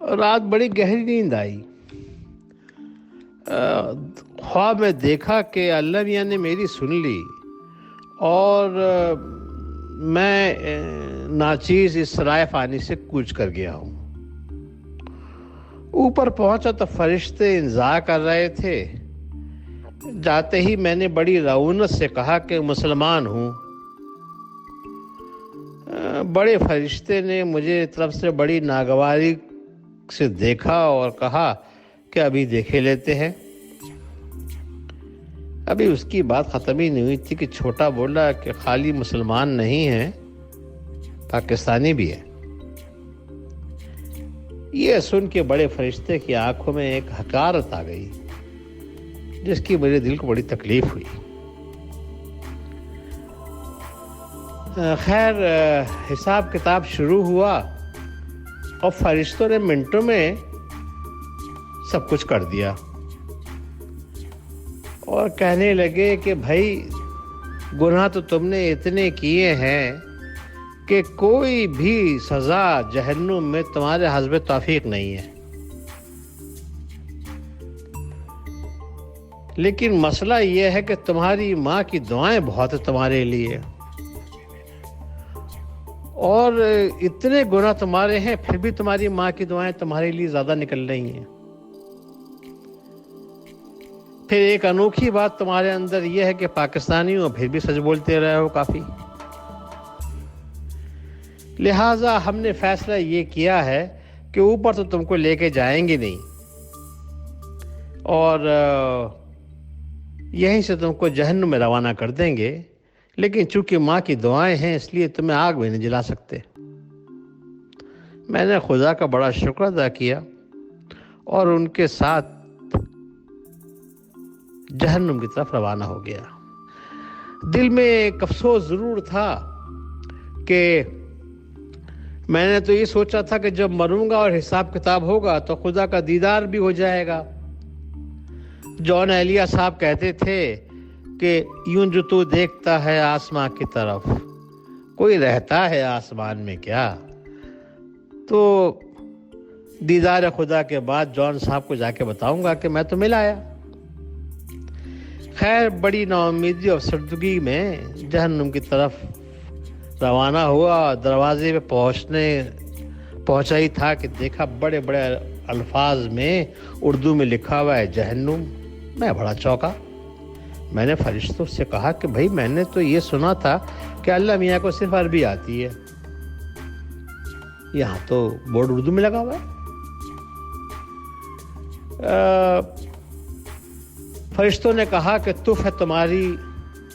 رات بڑی گہری نیند آئی۔ خواب میں دیکھا کہ اللہ میاں نے میری سن لی اور میں ناچیز اس سرائے فانی سے کوچ کر گیا ہوں۔ اوپر پہنچا تو فرشتے انزا کر رہے تھے۔ جاتے ہی میں نے بڑی رعونت سے کہا کہ مسلمان ہوں۔ بڑے فرشتے نے مجھے طرف سے بڑی ناگواری سے دیکھا اور کہا کہ ابھی دیکھے لیتے ہیں۔ ابھی اس کی بات ختم ہی نہیں ہوئی تھی کہ چھوٹا بولا کہ خالی مسلمان نہیں ہے، پاکستانی بھی ہے۔ یہ سن کے بڑے فرشتے کی آنکھوں میں ایک حقارت آ گئی جس کی میرے دل کو بڑی تکلیف ہوئی۔ خیر حساب کتاب شروع ہوا اور فرشتوں نے منٹوں میں سب کچھ کر دیا اور کہنے لگے کہ بھائی گناہ تو تم نے اتنے کیے ہیں کہ کوئی بھی سزا جہنم میں تمہارے حسب توفیق نہیں ہے، لیکن مسئلہ یہ ہے کہ تمہاری ماں کی دعائیں بہت ہیں تمہارے لیے، اور اتنے گناہ تمہارے ہیں پھر بھی تمہاری ماں کی دعائیں تمہارے لیے زیادہ نکل رہی ہیں۔ پھر ایک انوکھی بات تمہارے اندر یہ ہے کہ پاکستانی ہو پھر بھی سچ بولتے رہے ہو کافی، لہٰذا ہم نے فیصلہ یہ کیا ہے کہ اوپر تو تم کو لے کے جائیں گے نہیں اور یہیں سے تم کو جہنم میں روانہ کر دیں گے، لیکن چونکہ ماں کی دعائیں ہیں اس لیے تمہیں آگ میں نہیں جلا سکتے۔ میں نے خدا کا بڑا شکر ادا کیا اور ان کے ساتھ جہنم کی طرف روانہ ہو گیا۔ دل میں ایک افسوس ضرور تھا کہ میں نے تو یہ سوچا تھا کہ جب مروں گا اور حساب کتاب ہوگا تو خدا کا دیدار بھی ہو جائے گا۔ جون ایلیا صاحب کہتے تھے کہ یوں جو تو دیکھتا ہے آسمان کی طرف، کوئی رہتا ہے آسمان میں کیا؟ تو دیدار خدا کے بعد جون صاحب کو جا کے بتاؤں گا کہ میں تو مل آیا۔ خیر بڑی نا امیدی اور افسردگی میں جہنم کی طرف روانہ ہوا۔ دروازے پہ پہنچا ہی تھا کہ دیکھا بڑے بڑے الفاظ میں اردو میں لکھا ہوا ہے جہنم۔ میں بڑا چونکا۔ میں نے فرشتوں سے کہا کہ بھائی میں نے تو یہ سنا تھا کہ اللہ میاں کو صرف عربی آتی ہے، یہاں تو بورڈ اردو میں لگا ہوا ہے۔ فرشتوں نے کہا کہ تف ہے تمہاری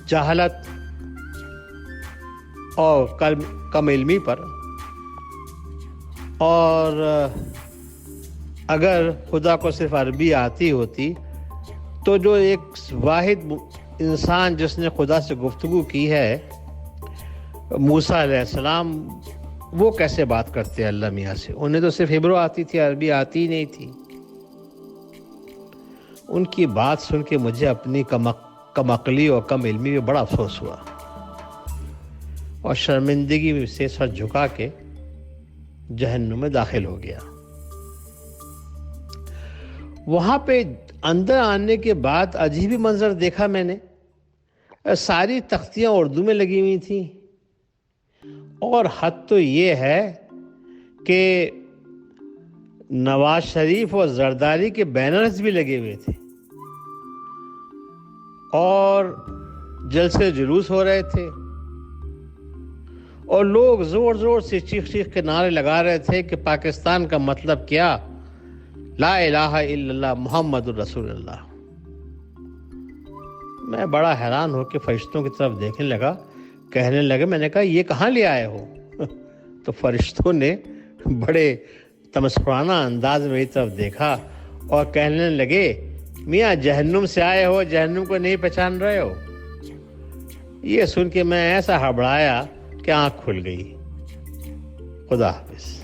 جہالت اور کم علمی پر، اور اگر خدا کو صرف عربی آتی ہوتی تو جو ایک واحد انسان جس نے خدا سے گفتگو کی ہے موسیٰ علیہ السلام، وہ کیسے بات کرتے ہیں اللہ میاں سے؟ انہیں تو صرف ہبرو آتی تھی، عربی آتی ہی نہیں تھی۔ ان کی بات سن کے مجھے اپنی کم عقلی اور کم علمی میں بڑا افسوس ہوا اور شرمندگی سے سر جھکا کے جہنم میں داخل ہو گیا۔ وہاں پہ اندر آنے کے بعد عجیب منظر دیکھا میں نے۔ ساری تختیاں اردو میں لگی ہوئی تھیں اور حد تو یہ ہے کہ نواز شریف اور زرداری کے بینرز بھی لگے ہوئے تھے اور جلسے جلوس ہو رہے تھے اور لوگ زور زور سے چیخ کے نعرے لگا رہے تھے کہ پاکستان کا مطلب کیا؟ لا الہ الا اللہ محمد الرسول اللہ۔ میں بڑا حیران ہو کے فرشتوں کی طرف دیکھنے لگا، کہنے لگے، میں نے کہا یہ کہاں لے آئے ہو؟ تو فرشتوں نے بڑے تمسخرانہ انداز میں میری طرف دیکھا اور کہنے لگے، میاں جہنم سے آئے ہو، جہنم کو نہیں پہچان رہے ہو؟ یہ سن کے میں ایسا ہڑبڑایا کہ آنکھ کھل گئی۔ خدا حافظ۔